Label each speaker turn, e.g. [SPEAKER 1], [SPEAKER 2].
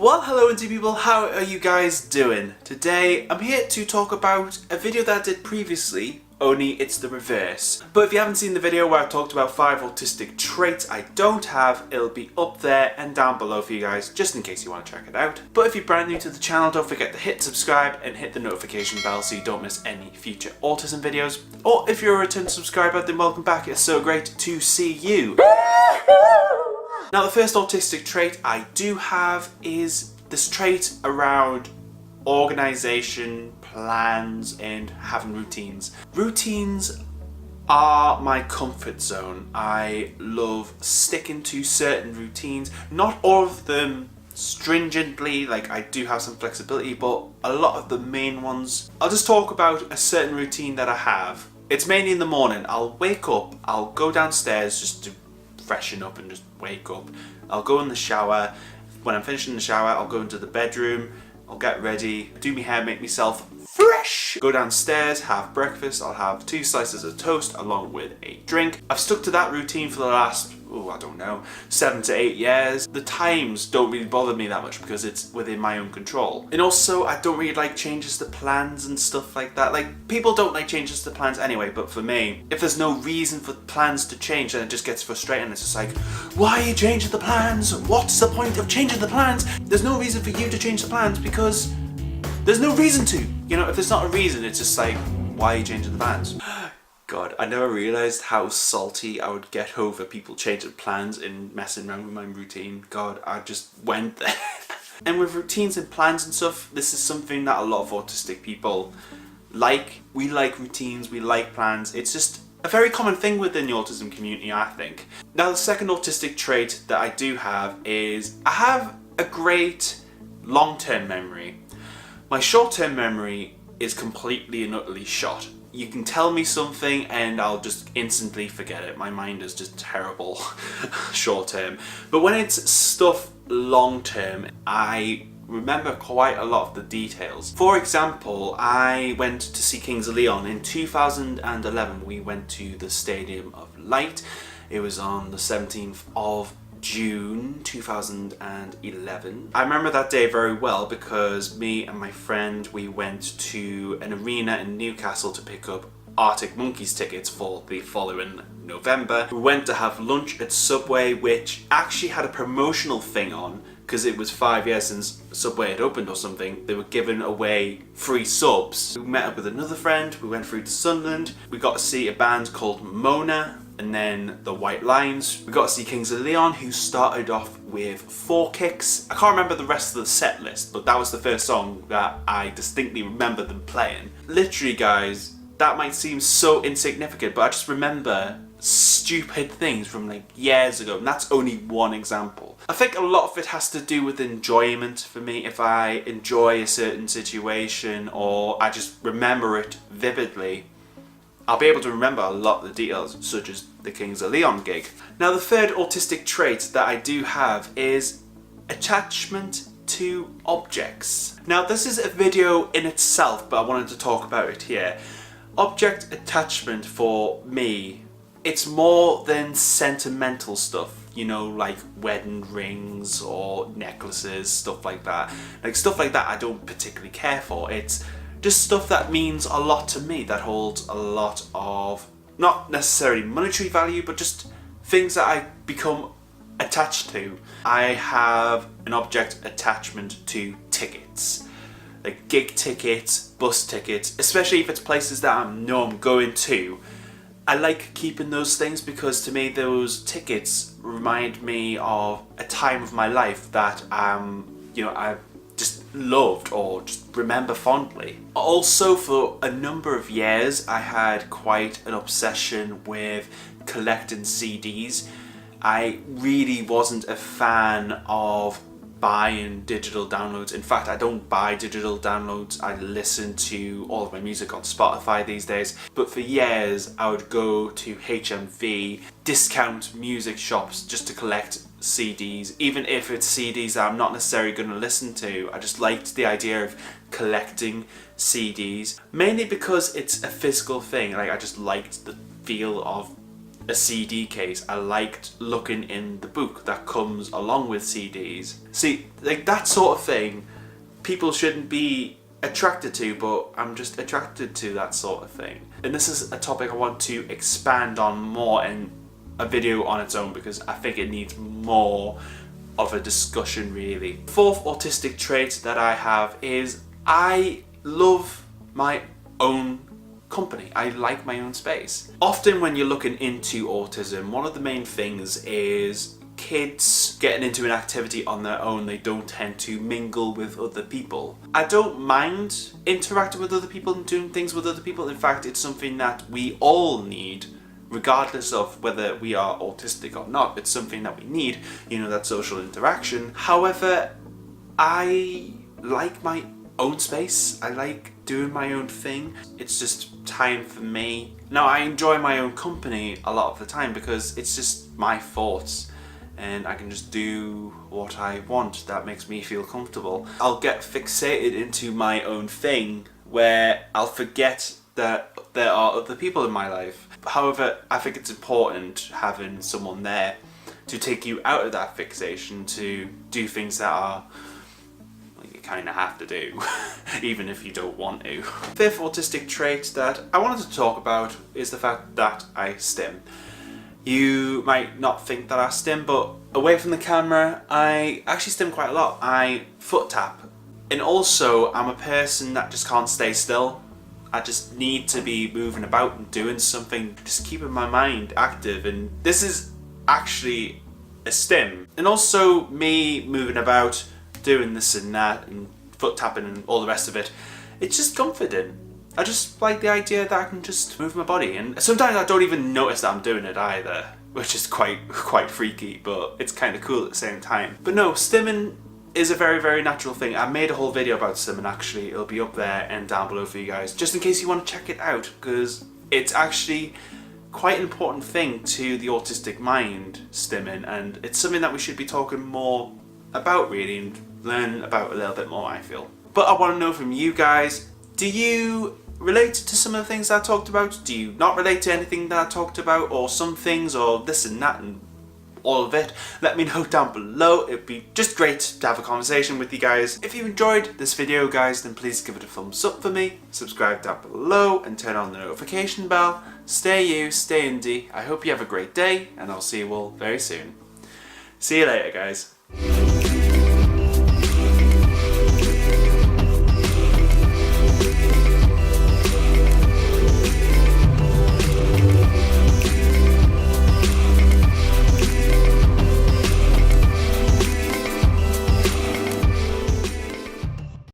[SPEAKER 1] Well, hello indie people, how are you guys doing? Today I'm here to talk about a video that I did previously, only it's the reverse. But if you haven't seen the video where I talked about 5 autistic traits I don't have, it'll be up there and down below for you guys, just in case you want to check it out. But if you're brand new to the channel, don't forget to hit subscribe and hit the notification bell so you don't miss any future autism videos. Or if you're a return subscriber, then welcome back, it's so great to see you. Now the first autistic trait I do have is this trait around organisation, plans and having routines. Routines are my comfort zone. I love sticking to certain routines. Not all of them stringently, like I do have some flexibility, but a lot of the main ones. I'll just talk about a certain routine that I have. It's mainly in the morning. I'll wake up, I'll go downstairs just to freshen up and just wake up. I'll go in the shower. When I'm finished in the shower, I'll go into the bedroom, I'll get ready, do my hair, make myself fresh, go downstairs, have breakfast. I'll have 2 slices of toast along with a drink. I've stuck to that routine for the last, I don't know, 7 to 8 years. The times don't really bother me that much because it's within my own control. And also, I don't really like changes to plans and stuff like that. Like, people don't like changes to plans anyway, but for me, if there's no reason for plans to change, then it just gets frustrating. It's just like, why are you changing the plans? What's the point of changing the plans? There's no reason for you to change the plans because there's no reason to. You know, if there's not a reason, it's just like, why are you changing the plans? God, I never realised how salty I would get over people changing plans and messing around with my routine. God, I just went there. And with routines and plans and stuff, this is something that a lot of autistic people like. We like routines, we like plans. It's just a very common thing within the autism community, I think. Now, the second autistic trait that I do have is I have a great long-term memory. My short-term memory is completely and utterly shot. You can tell me something and I'll just instantly forget it. My mind is just terrible short term. But when it's stuff long term, I remember quite a lot of the details. For example, I went to see Kings of Leon in 2011. We went to the Stadium of Light. It was on the 17th of June 2011. I remember that day very well because me and my friend, we went to an arena in Newcastle to pick up Arctic Monkeys tickets for the following November. We went to have lunch at Subway, which actually had a promotional thing on because it was 5 years since Subway had opened or something. They were giving away free subs. We met up with another friend, we went through to Sunderland. We got to see a band called Mona, and then the White Lines. We got to see Kings of Leon, who started off with 4 Kicks. I can't remember the rest of the set list, but that was the first song that I distinctly remember them playing. Literally, guys, that might seem so insignificant, but I just remember stupid things from like years ago, and that's only one example. I think a lot of it has to do with enjoyment for me. If I enjoy a certain situation or I just remember it vividly, I'll be able to remember a lot of the details, such as the Kings of Leon gig. Now, the third autistic trait that I do have is attachment to objects. Now, this is a video in itself, but I wanted to talk about it here. Object attachment for me, it's more than sentimental stuff. You know, like wedding rings or necklaces, stuff like that. Like stuff like that I don't particularly care for. It's just stuff that means a lot to me, that holds a lot of, not necessarily monetary value, but just things that I become attached to. I have an object attachment to tickets, like gig tickets, bus tickets, especially if it's places that I know I'm going to. I like keeping those things because to me those tickets remind me of a time of my life that I just loved or just remember fondly. Also, for a number of years I had quite an obsession with collecting CDs. I really wasn't a fan of buying digital downloads. In fact, I don't buy digital downloads. I listen to all of my music on Spotify these days. But for years I would go to HMV, discount music shops just to collect CDs, even if it's CDs that I'm not necessarily going to listen to. I just liked the idea of collecting CDs, mainly because it's a physical thing. Like, I just liked the feel of a CD case. I liked looking in the book that comes along with CDs. See, like that sort of thing, people shouldn't be attracted to, but I'm just attracted to that sort of thing. And this is a topic I want to expand on more in a video on its own, because I think it needs more of a discussion really. Fourth autistic trait that I have is I love my own company. I like my own space. Often when you're looking into autism, one of the main things is kids getting into an activity on their own. They don't tend to mingle with other people. I don't mind interacting with other people and doing things with other people. In fact, it's something that we all need, regardless of whether we are autistic or not. It's something that we need, you know, that social interaction. However, I like my own space. I like doing my own thing. It's just time for me. Now, I enjoy my own company a lot of the time because it's just my thoughts and I can just do what I want that makes me feel comfortable. I'll get fixated into my own thing where I'll forget that there are other people in my life. However, I think it's important having someone there to take you out of that fixation, to do things that are you kind of have to do, even if you don't want to. Fifth autistic trait that I wanted to talk about is the fact that I stim. You might not think that I stim, but away from the camera, I actually stim quite a lot. I foot tap. And also, I'm a person that just can't stay still. I just need to be moving about and doing something, just keeping my mind active, and this is actually a stim. And also me moving about, doing this and that, and foot tapping and all the rest of it, it's just comforting. I just like the idea that I can just move my body, and sometimes I don't even notice that I'm doing it either, which is quite freaky, but it's kind of cool at the same time. But no, stimming is a very, very natural thing. I made a whole video about stimming actually. It'll be up there and down below for you guys, just in case you want to check it out, because it's actually quite an important thing to the autistic mind, stimming, and it's something that we should be talking more about really, and learn about a little bit more, I feel. But I want to know from you guys, do you relate to some of the things that I talked about? Do you not relate to anything that I talked about, or some things, or this and that and all of it? Let me know down below. It'd be just great to have a conversation with you guys. If you enjoyed this video, guys, then please give it a thumbs up for me, subscribe down below and turn on the notification bell. Stay you, stay indie. I hope you have a great day, and I'll see you all very soon. See you later, guys.